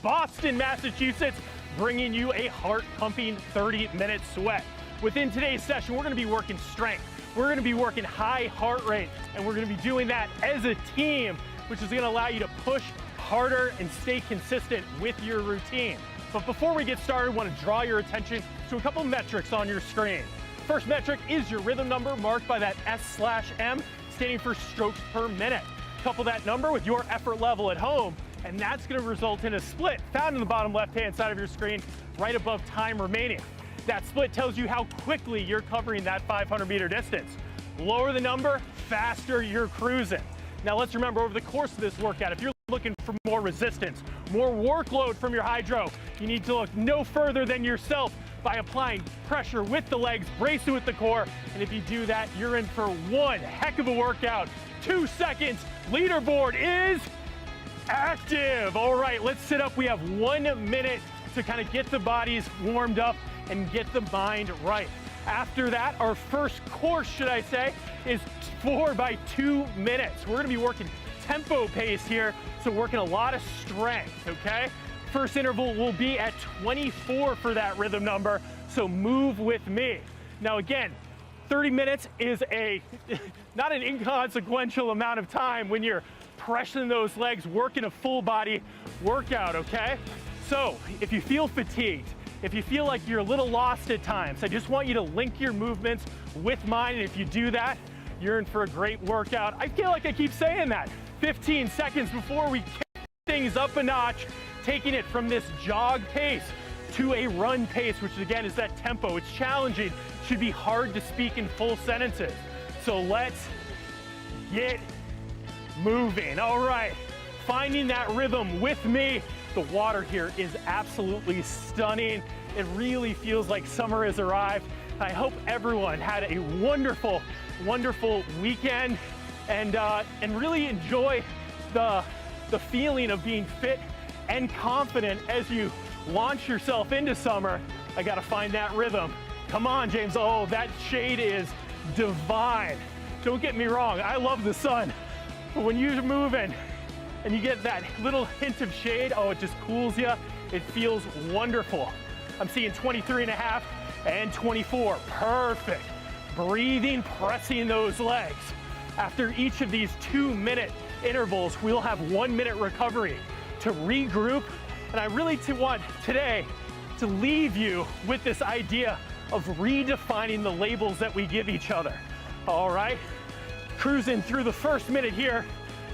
Boston, Massachusetts, bringing you a heart-pumping 30-minute sweat. Within today's session, we're gonna be working strength. We're gonna be working high heart rate, and we're gonna be doing that as a team, which is gonna allow you to push harder and stay consistent with your routine. But before we get started, I wanna draw your attention to a couple metrics on your screen. First metric is your rhythm number, marked by that S/M, standing for strokes per minute. Couple that number with your effort level at home, and that's gonna result in a split found in the bottom left-hand side of your screen, right above time remaining. That split tells you how quickly you're covering that 500-meter distance. Lower the number, faster you're cruising. Now let's remember, over the course of this workout, if you're looking for more resistance, more workload from your Hydrow, you need to look no further than yourself by applying pressure with the legs, bracing with the core, and if you do that, you're in for one heck of a workout. 2 seconds, leaderboard is active. All right, let's sit up. We have 1 minute to kind of get the bodies warmed up and get the mind right. After that, our first course, should I say, is 4 by 2 minutes. We're gonna be working tempo pace here, so working a lot of strength, okay? First interval will be at 24 for that rhythm number, so move with me. Now again, 30 minutes is not an inconsequential amount of time when you're pressing those legs, working a full body workout, okay? So if you feel fatigued, if you feel like you're a little lost at times, I just want you to link your movements with mine, and if you do that, you're in for a great workout. I feel like I keep saying that. 15 seconds before we kick things up a notch, taking it from this jog pace to a run pace, which again is that tempo. It's challenging, should be hard to speak in full sentences. So let's get moving. All right, finding that rhythm with me. The water here is absolutely stunning. It really feels like summer has arrived. I hope everyone had a wonderful, wonderful weekend and really enjoy the feeling of being fit and confident as you launch yourself into summer. I gotta find that rhythm. Come on, James. Oh, that shade is divine. Don't get me wrong, I love the sun, but when you're moving and you get that little hint of shade, oh, it just cools you. It feels wonderful. I'm seeing 23.5 and 24, perfect. Breathing, pressing those legs. After each of these 2-minute intervals, we'll have 1 minute recovery to regroup. And I really want today to leave you with this idea of redefining the labels that we give each other. All right, cruising through the first minute here,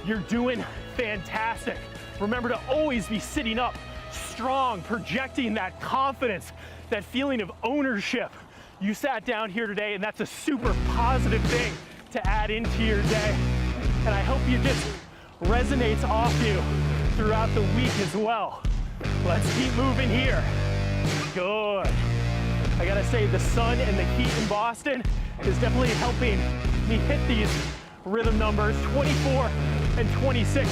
you're doing fantastic. Remember to always be sitting up strong, projecting that confidence, that feeling of ownership. You sat down here today, and that's a super positive thing to add into your day. And I hope it just resonates off you throughout the week as well. Let's keep moving here. Good. I gotta say, the sun and the heat in Boston is definitely helping me hit these rhythm numbers. 24 and 26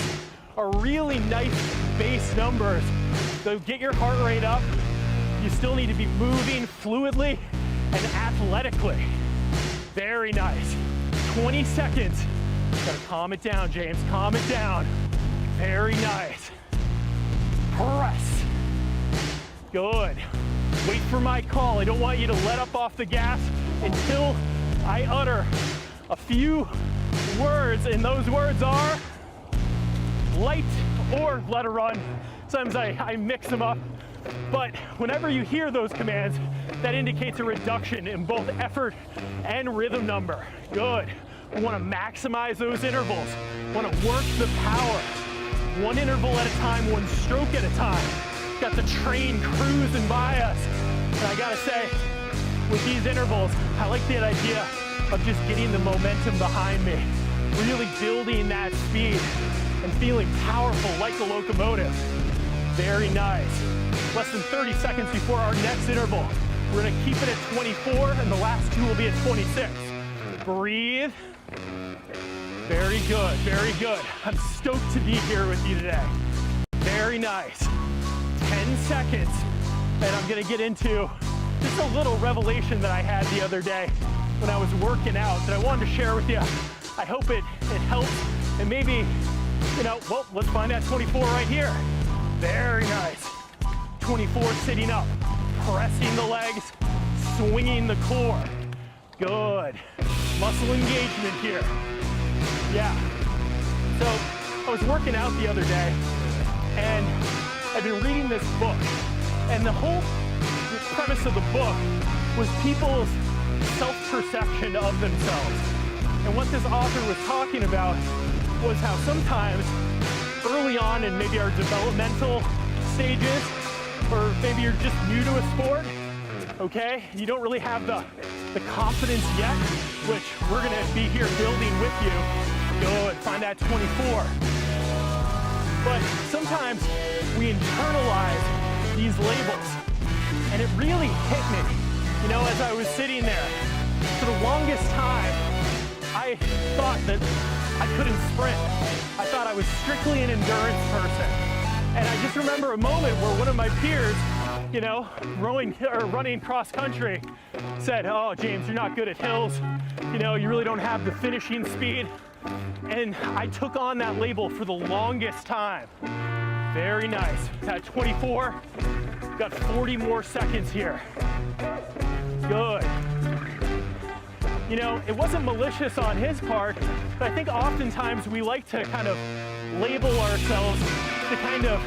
are really nice base numbers. So get your heart rate up. You still need to be moving fluidly and athletically. Very nice. 20 seconds. Gotta calm it down, James. Calm it down. Very nice. Press. Good. Wait for my call. I don't want you to let up off the gas until I utter a few words, and those words are light or let her run. Sometimes I mix them up, but whenever you hear those commands, that indicates a reduction in both effort and rhythm number. Good. We want to maximize those intervals. We want to work the power. 1 interval at a time, 1 stroke at a time. Got the train cruising by us. And I gotta say, with these intervals, I like the idea of just getting the momentum behind me, really building that speed and feeling powerful like a locomotive. Very nice. Less than 30 seconds before our next interval. We're gonna keep it at 24, and the last 2 will be at 26. Breathe. Very good, very good. I'm stoked to be here with you today. Very nice. 10 seconds, and I'm gonna get into just a little revelation that I had the other day when I was working out that I wanted to share with you. I hope it helps, and maybe, well, let's find that 24 right here. Very nice. 24 sitting up, pressing the legs, swinging the core. Good. Muscle engagement here. Yeah. So I was working out the other day and I've been reading this book, and the whole premise of the book was people's self-perception of themselves. And what this author was talking about was how sometimes early on in maybe our developmental stages, or maybe you're just new to a sport, okay? You don't really have the confidence yet, which we're gonna be here building with you. Good, find that 24. But sometimes we internalize these labels, and it really hit me. You know, as I was sitting there, for the longest time, I thought that I couldn't sprint. I thought I was strictly an endurance person. And I just remember a moment where one of my peers, you know, running cross country said, "Oh, James, you're not good at hills. You know, you really don't have the finishing speed." And I took on that label for the longest time. Very nice. At 24, got 40 more seconds here. Good. You know, it wasn't malicious on his part, but I think oftentimes we like to kind of label ourselves to kind of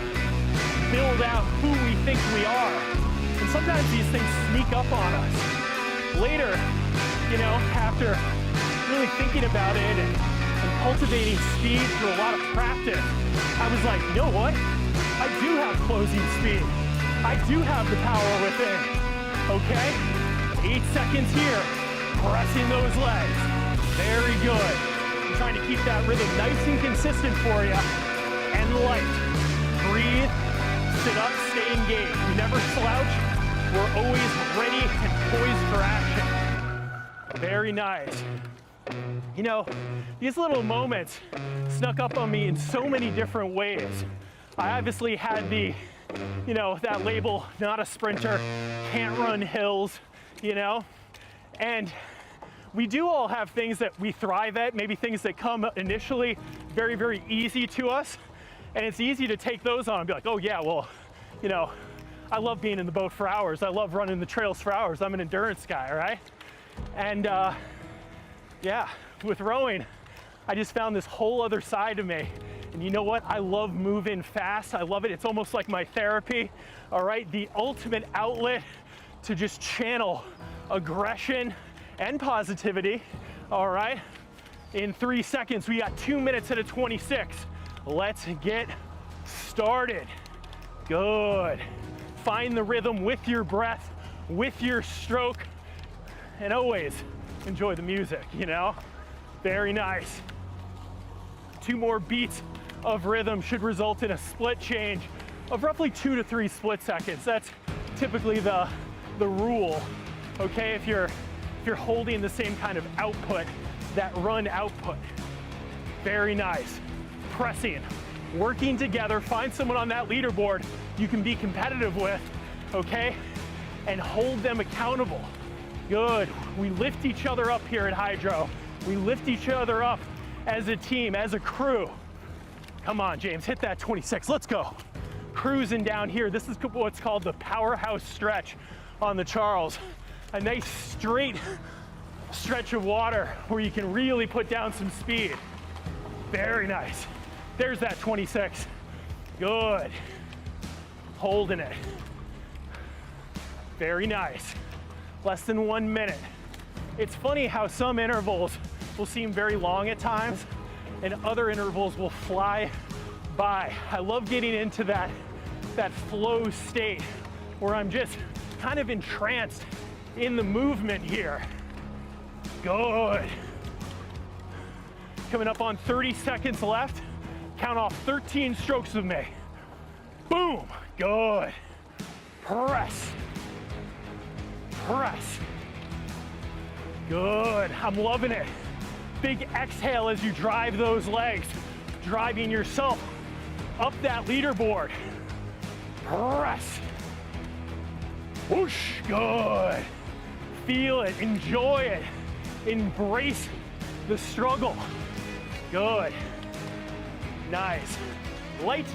build out who we think we are. And sometimes these things sneak up on us. Later, you know, after really thinking about it and cultivating speed through a lot of practice, I was like, you know what? I do have closing speed. I do have the power within, okay? 8 seconds here, pressing those legs. Very good. I'm trying to keep that rhythm nice and consistent for you. And light. Breathe, sit up, stay engaged. We never slouch. We're always ready and poised for action. Very nice. You know, these little moments snuck up on me in so many different ways. I obviously had the, you know, that label, not a sprinter, can't run hills, you know, and we do all have things that we thrive at, maybe things that come initially very, very easy to us. And it's easy to take those on and be like, oh yeah, well, you know, I love being in the boat for hours. I love running the trails for hours. I'm an endurance guy, right? And yeah, with rowing, I just found this whole other side of me. And you know what? I love moving fast. I love it. It's almost like my therapy, all right? The ultimate outlet to just channel aggression and positivity, all right? In 3 seconds, we got 2 minutes at a 26. Let's get started. Good. Find the rhythm with your breath, with your stroke, and always enjoy the music, you know? Very nice. 2 more beats of rhythm should result in a split change of roughly 2 to 3 split seconds. That's typically the rule, okay? If you're holding the same kind of output, that run output. Very nice. Pressing, working together, find someone on that leaderboard you can be competitive with, okay? And hold them accountable. Good. We lift each other up here at Hydrow. We lift each other up as a team, as a crew. Come on, James, hit that 26. Let's go. Cruising down here. This is what's called the powerhouse stretch on the Charles. A nice straight stretch of water where you can really put down some speed. Very nice. There's that 26. Good. Holding it. Very nice. Less than 1 minute. It's funny how some intervals will seem very long at times and other intervals will fly by. I love getting into that flow state where I'm just kind of entranced in the movement here. Good. Coming up on 30 seconds left. Count off 13 strokes with me. Boom. Good. Press. Press. Good. I'm loving it. Big exhale as you drive those legs, driving yourself up that leaderboard. Press. Whoosh. Good. Feel it. Enjoy it. Embrace the struggle. Good. Nice. Light.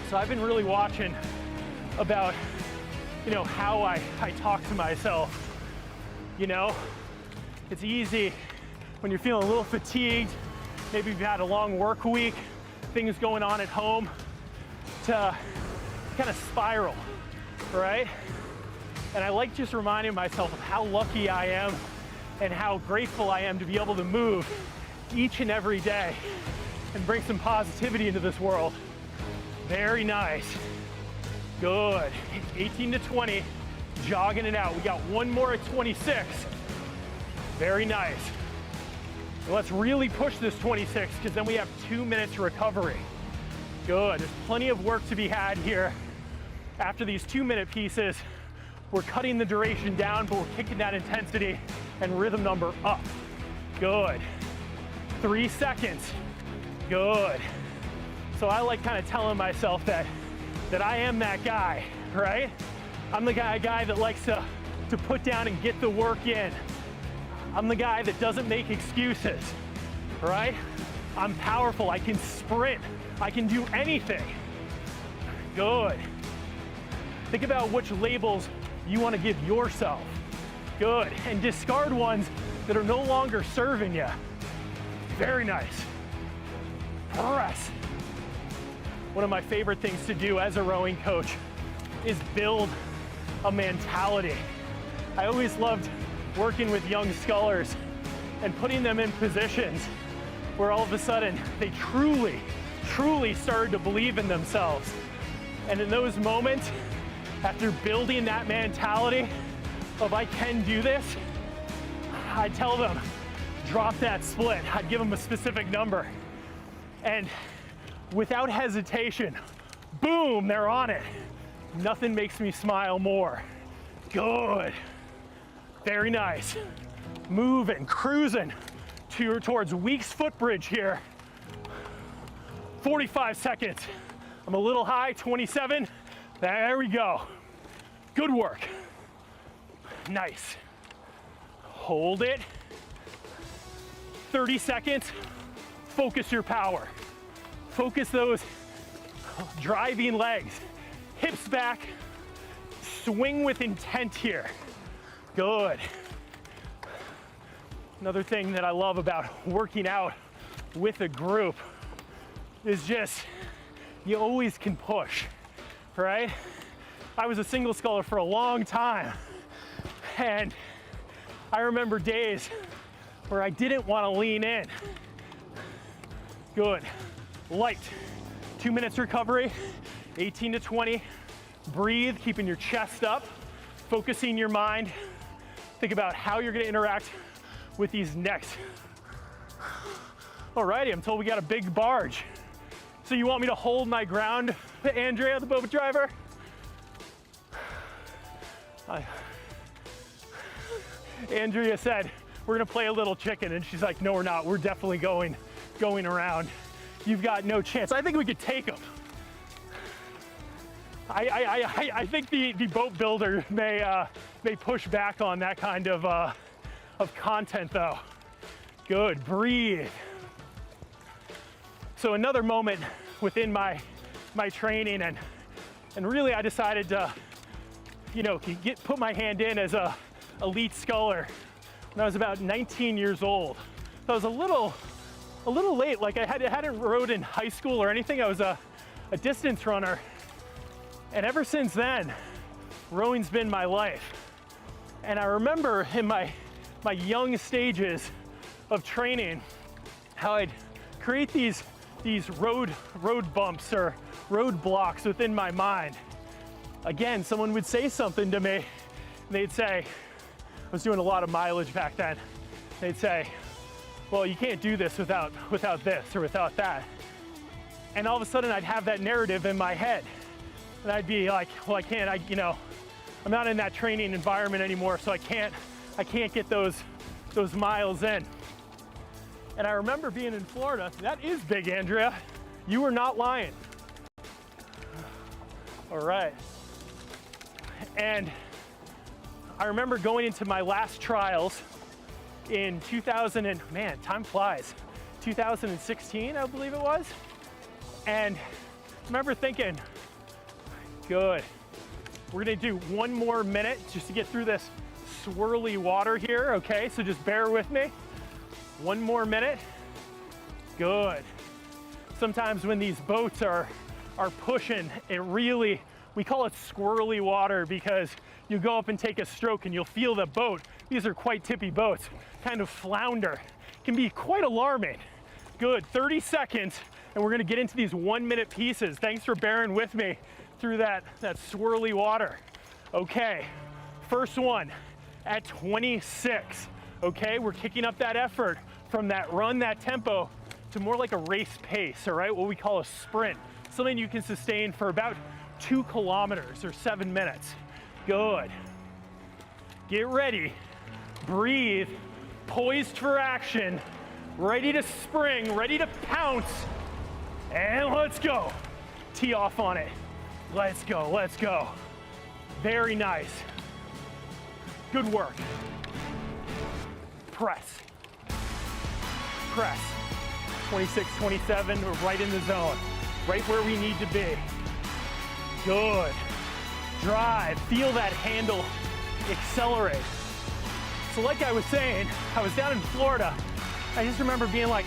So I've been really watching about, you know, how I talk to myself. You know, it's easy when you're feeling a little fatigued, maybe you've had a long work week, things going on at home, to kind of spiral, right? And I like just reminding myself of how lucky I am and how grateful I am to be able to move each and every day and bring some positivity into this world. Very nice. Good. 18 to 20, jogging it out. We got one more at 26. Very nice. And let's really push this 26 because then we have 2 minutes recovery. Good. There's plenty of work to be had here. After these 2-minute pieces, we're cutting the duration down, but we're kicking that intensity and rhythm number up. Good. 3 seconds. Good. So I like kind of telling myself that I am that guy, right? I'm the guy that likes to put down and get the work in. I'm the guy that doesn't make excuses, right? I'm powerful, I can sprint, I can do anything. Good. Think about which labels you want to give yourself. Good. And discard ones that are no longer serving you. Very nice. Press. One of my favorite things to do as a rowing coach is build a mentality. I always loved working with young scullers and putting them in positions where all of a sudden they truly started to believe in themselves. And in those moments, after building that mentality of I can do this, I'd tell them, drop that split. I'd give them a specific number. And without hesitation, boom, they're on it. Nothing makes me smile more. Good. Very nice. Moving, cruising towards Weeks footbridge here. 45 seconds. I'm a little high, 27. There we go. Good work. Nice. Hold it. 30 seconds. Focus your power. Focus those driving legs. Hips back. Swing with intent here. Good. Another thing that I love about working out with a group is just, you always can push, right? I was a single sculler for a long time, and I remember days where I didn't want to lean in. Good. Light. 2 minutes recovery, 18 to 20. Breathe, keeping your chest up, focusing your mind. Think about how you're going to interact with these next. Alrighty, I'm told we got a big barge. So you want me to hold my ground, Andrea, the boat driver? Andrea said, we're gonna play a little chicken, and she's like, no, we're not. We're definitely going around. You've got no chance. I think we could take them. I think the boat builder may push back on that kind of content though. Good, breathe. So another moment within my training, and really I decided to, you know, put my hand in as a elite sculler when I was about 19 years old. So I was a little late. Like I hadn't rowed in high school or anything. I was a distance runner, and ever since then, rowing's been my life. And I remember in my young stages of training how I'd create these road bumps or road blocks within my mind. Again, someone would say something to me, and they'd say, I was doing a lot of mileage back then. They'd say, well, you can't do this without this or without that. And all of a sudden I'd have that narrative in my head. And I'd be like, well, I'm not in that training environment anymore, so I can't get those miles in. And I remember being in Florida. That is big, Andrea. You were not lying. All right. And I remember going into my last trials in 2000, and man, time flies, 2016, I believe it was. And I remember thinking, good, We're gonna do one more minute just to get through this swirly water here, okay? So just bear with me. One more minute. Good. Sometimes when these boats are pushing, it really, we call it squirrely water because you go up and take a stroke and you'll feel the boat. These are quite tippy boats, kind of flounder. Can be quite alarming. Good, 30 seconds, and we're gonna get into these 1 minute pieces. Thanks for bearing with me through that swirly water. Okay, first one at 26. Okay, we're kicking up that effort from that run, that tempo, to more like a race pace, all right? What we call a sprint. Something you can sustain for about 2 kilometers or 7 minutes. Good. Get ready, breathe, poised for action, ready to spring, ready to pounce, and let's go. Tee off on it. Let's go, let's go. Very nice. Good work. Press. Press. 26, 27, we're right in the zone. Right where we need to be. Good. Drive, feel that handle accelerate. So like I was saying, I was down in Florida. I just remember being like,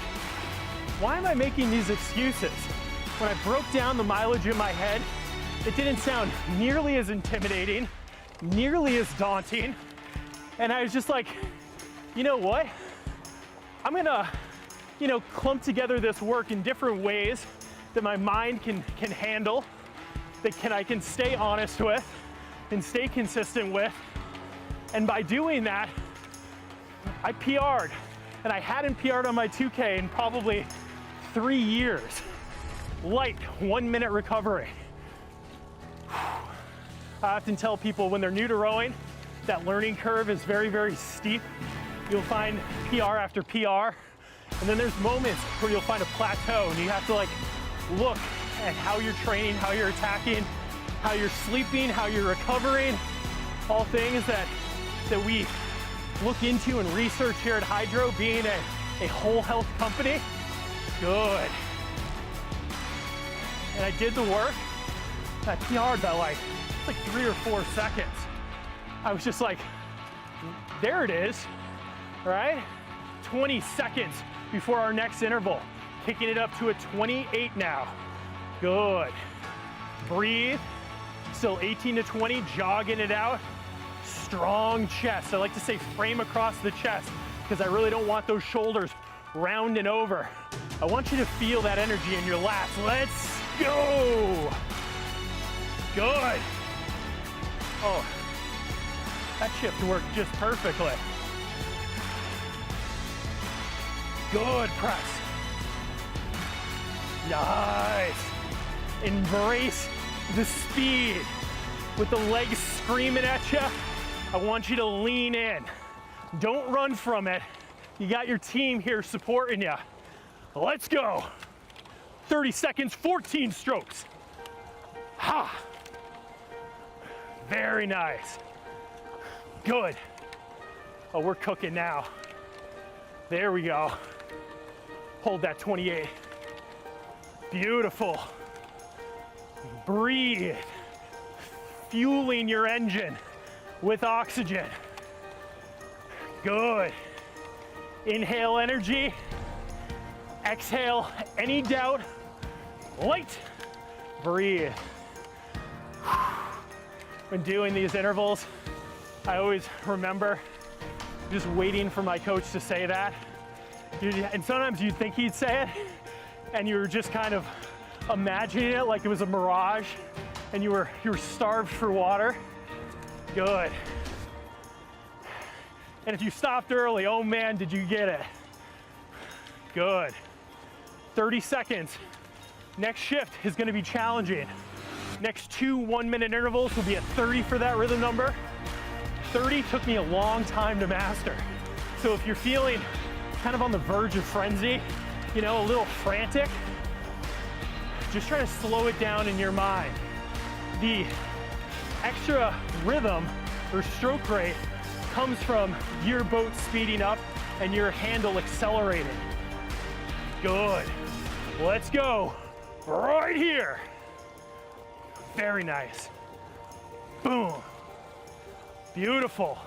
why am I making these excuses? When I broke down the mileage in my head, it didn't sound nearly as intimidating, nearly as daunting. And I was just like, you know what? I'm gonna, clump together this work in different ways that my mind can handle, that I can stay honest with and stay consistent with. And by doing that, I PR'd. And I hadn't PR'd on my 2K in probably 3 years. Light 1 minute recovery. I often tell people when they're new to rowing, that learning curve is very, very steep. You'll find PR after PR. And then there's moments where you'll find a plateau and you have to look at how you're training, how you're attacking, how you're sleeping, how you're recovering, all things that we look into and research here at Hydrow, being a whole health company. Good. And I did the work. I PR'd by like 3 or 4 seconds. I was just like, there it is, right? 20 seconds before our next interval. Kicking it up to a 28 now. Good. Breathe. Still 18 to 20, jogging it out. Strong chest. I like to say frame across the chest because I really don't want those shoulders rounding over. I want you to feel that energy in your lats. Let's go. Good. Oh, that shift worked just perfectly. Good press. Nice. Embrace the speed. With the legs screaming at you, I want you to lean in. Don't run from it. You got your team here supporting you. Let's go. 30 seconds, 14 strokes. Ha. Very nice. Good. Oh, we're cooking now. There we go. Hold that 28. Beautiful. Breathe. Fueling your engine with oxygen. Good. Inhale energy. Exhale any doubt. Light. Breathe. When doing these intervals, I always remember just waiting for my coach to say that. And sometimes you'd think he'd say it, and you were just kind of imagining it like it was a mirage, and you were starved for water. Good. And if you stopped early, oh man, did you get it? Good. 30 seconds. Next shift is gonna be challenging. Next 2 1-minute intervals will be at 30 for that rhythm number. 30 took me a long time to master. So if you're feeling kind of on the verge of frenzy, a little frantic, just try to slow it down in your mind. The extra rhythm or stroke rate comes from your boat speeding up and your handle accelerating. Good. Let's go. Right here. Very nice. Boom. Beautiful.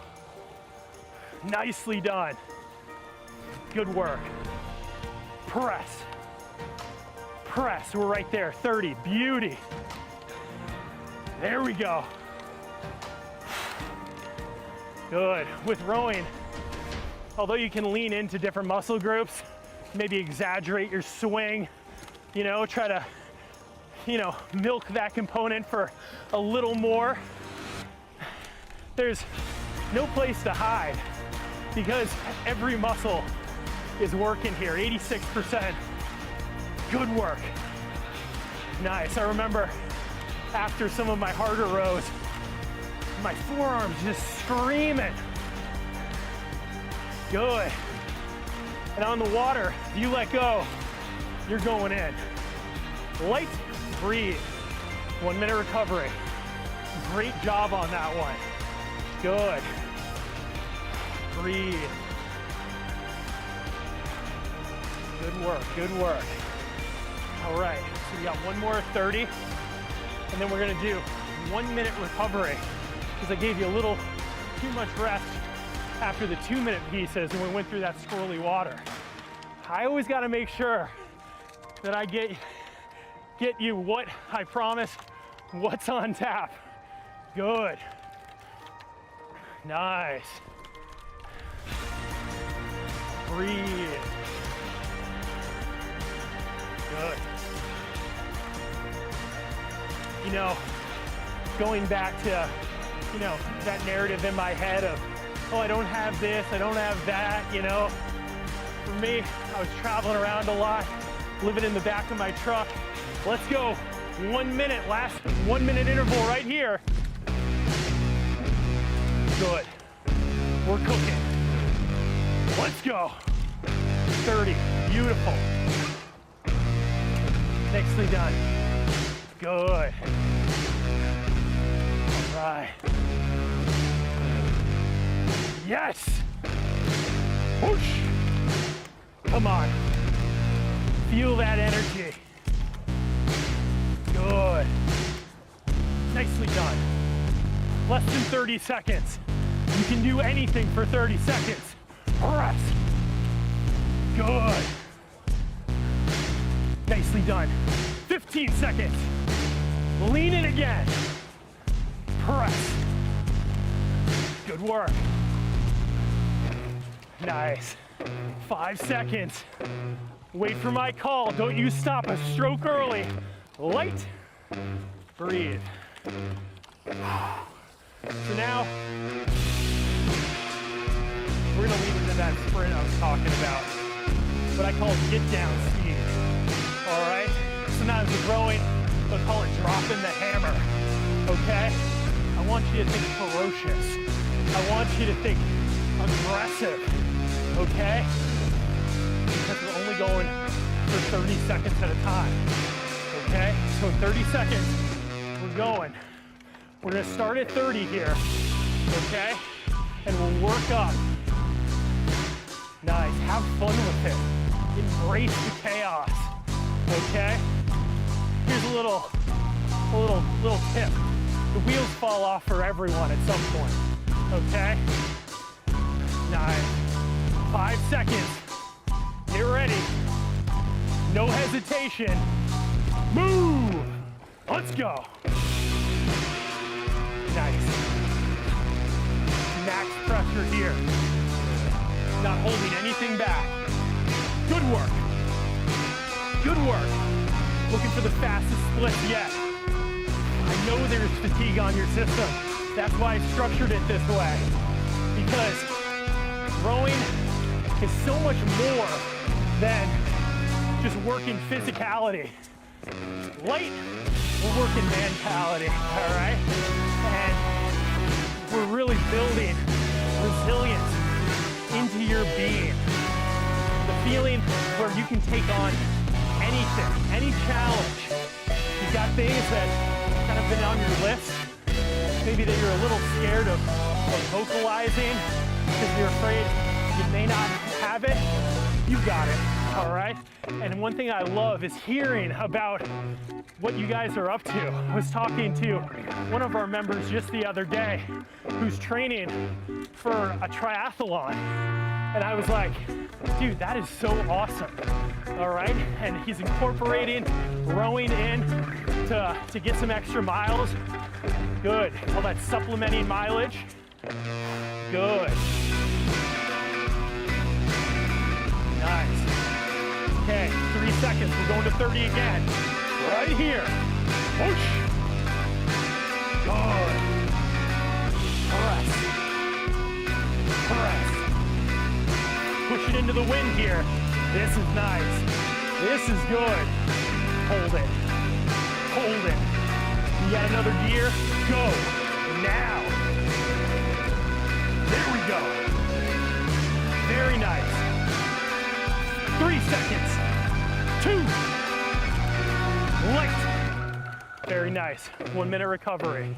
Nicely done. Good work. Press. Press, we're right there, 30, beauty. There we go. Good. With rowing, although you can lean into different muscle groups, maybe exaggerate your swing, you know, try to, you know, milk that component for a little more. There's no place to hide because every muscle is working here, 86%. Good work. Nice. I remember after some of my harder rows, my forearms just screaming. Good. And on the water, if you let go, you're going in. Light, breathe. 1 minute recovery. Great job on that one. Good. Breathe. Good work, good work. All right, so we got one more 30, and then we're gonna do 1 minute recovery, because I gave you a little too much rest after the 2 minute pieces when we went through that swirly water. I always gotta make sure that I get you what I promised, what's on tap. Good. Nice. Breathe. Good. You know, going back to, you know, that narrative in my head of, oh, I don't have this, I don't have that, you know. For me, I was traveling around a lot, living in the back of my truck. Let's go. 1 minute, last 1 minute interval right here. Good. We're cooking. Let's go. 30. Beautiful. Nicely done. Good. All right. Yes. Whoosh. Come on. Feel that energy. Good. Nicely done. Less than 30 seconds. You can do anything for 30 seconds. Press. Good. Nicely done. 15 seconds. Lean in again. Press. Good work. Nice. 5 seconds. Wait for my call. Don't you stop a stroke early. Light. Breathe. So now, we're gonna lead into that sprint I was talking about. What I call get down speed. All right? Sometimes with rowing, they'll call it dropping the hammer. Okay? I want you to think ferocious. I want you to think aggressive. Okay? Because we're only going for 30 seconds at a time. Okay? So 30 seconds, we're going. We're gonna start at 30 here. Okay? And we'll work up. Nice. Have fun with it. Embrace the chaos. Okay? Here's a little tip. The wheels fall off for everyone at some point. Okay? Nice. 5 seconds. Get ready. No hesitation. Move. Let's go. Nice. Max pressure here. Not holding anything back. Good work. Good work. Looking for the fastest split yet. I know there's fatigue on your system. That's why I structured it this way. Because rowing is so much more than just working physicality. Light, we're working mentality, all right? And we're really building resilience into your being. The feeling where you can take on anything, any challenge. You've got things that kind of been on your list, maybe that you're a little scared of vocalizing because you're afraid you may not have it. You got it. all right? And one thing I love is hearing about what you guys are up to. I was talking to one of our members just the other day who's training for a triathlon. And I was like, dude, that is so awesome, all right? And he's incorporating rowing in to get some extra miles. Good, all that supplementing mileage. Good. Nice. Okay, 3 seconds, we're going to 30 again. Right here. Push. Good. Press. Press. Push it into the wind here. This is nice. This is good. Hold it. Hold it. You got another gear? Go. Now. There we go. Very nice. 3 seconds. 2. Light. Very nice. 1 minute recovery.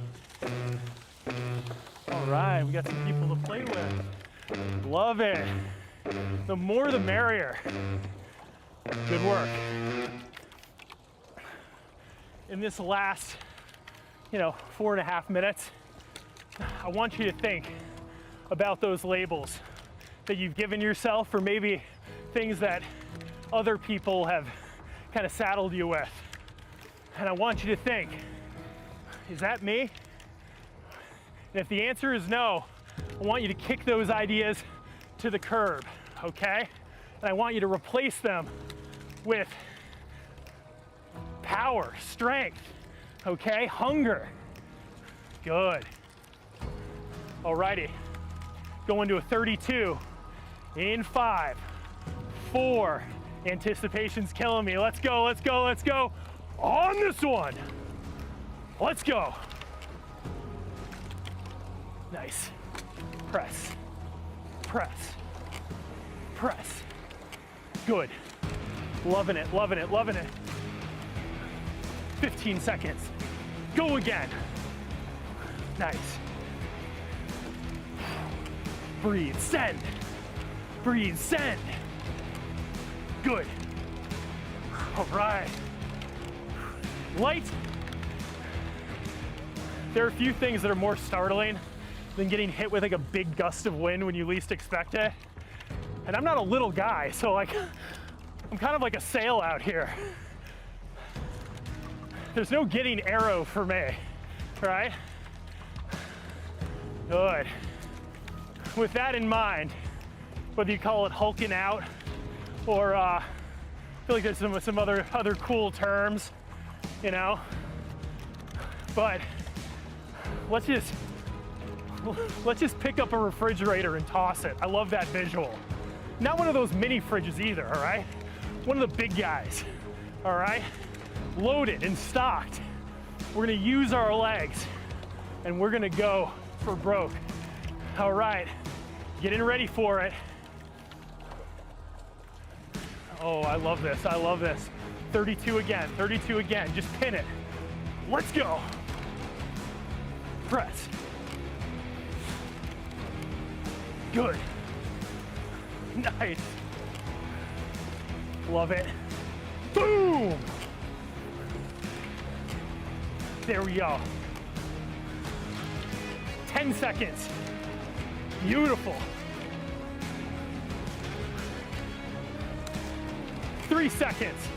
All right, we got some people to play with. Love it. The more the merrier. Good work. In this last, 4.5 minutes, I want you to think about those labels that you've given yourself, or maybe things that other people have kind of saddled you with. And I want you to think, is that me? And if the answer is no, I want you to kick those ideas to the curb, okay? And I want you to replace them with power, strength, okay? Hunger. Good. Alrighty. Going to a 32 in 5, 4. Anticipation's killing me. Let's go, let's go, let's go. On this one. Let's go. Nice. Press. Press. Press. Good. Loving it, loving it, loving it. 15 seconds. Go again. Nice. Breathe, send. Breathe, send. Good. All right. Light. There are a few things that are more startling than getting hit with like a big gust of wind when you least expect it. And I'm not a little guy, so like, I'm kind of like a sail out here. There's no getting arrow for me, right? Good. With that in mind, whether you call it hulking out or I feel like there's some other cool terms, but let's just pick up a refrigerator and toss it. I love that visual. Not one of those mini fridges either, all right? One of the big guys, all right? Loaded and stocked. We're gonna use our legs and we're gonna go for broke. All right, getting ready for it. Oh, I love this, I love this. 32 again, 32 again, just pin it. Let's go. Press. Good. Nice. Love it. Boom. There we go. 10 seconds. Beautiful. 3 seconds.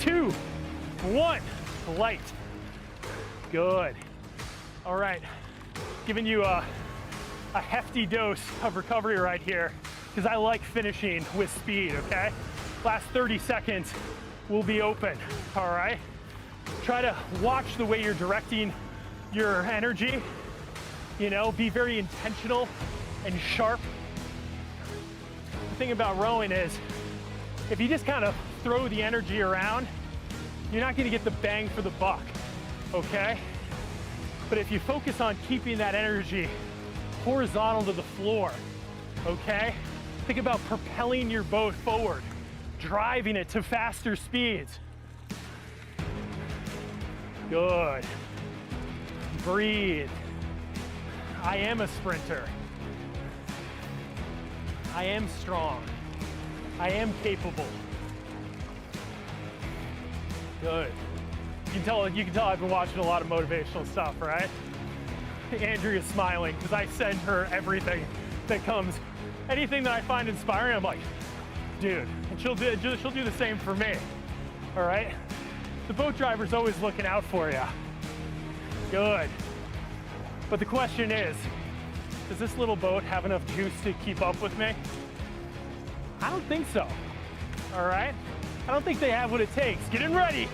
2, 1. Light. Good. All right. Giving you a hefty dose of recovery right here because I like finishing with speed, okay? Last 30 seconds will be open, all right? Try to watch the way you're directing your energy, be very intentional and sharp. The thing about rowing is if you just kind of throw the energy around, you're not gonna get the bang for the buck, okay? But if you focus on keeping that energy horizontal to the floor, okay? Think about propelling your boat forward, driving it to faster speeds. Good. Breathe. I am a sprinter. I am strong. I am capable. Good. You can tell I've been watching a lot of motivational stuff, right? Andrea's smiling because I send her everything that comes. Anything that I find inspiring, I'm like, dude, and she'll do the same for me, all right? The boat driver's always looking out for you. Good. But the question is, does this little boat have enough juice to keep up with me? I don't think so, all right? I don't think they have what it takes. Getting ready.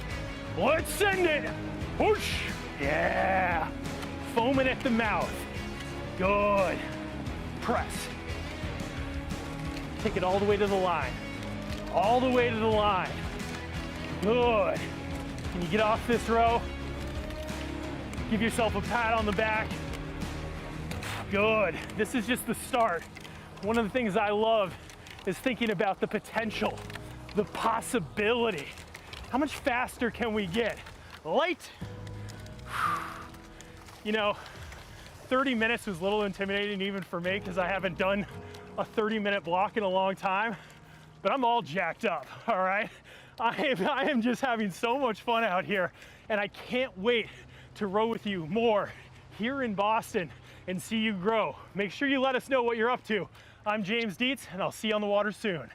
Let's send it. Whoosh. Yeah. Foaming at the mouth. Good. Press. Take it all the way to the line. All the way to the line. Good. Can you get off this row? Give yourself a pat on the back. Good. This is just the start. One of the things I love is thinking about the potential, the possibility. How much faster can we get? Light. You know, 30 minutes was a little intimidating even for me because I haven't done a 30-minute block in a long time, but I'm all jacked up, all right? I am just having so much fun out here, and I can't wait to row with you more here in Boston and see you grow. Make sure you let us know what you're up to. I'm James Dietz, and I'll see you on the water soon.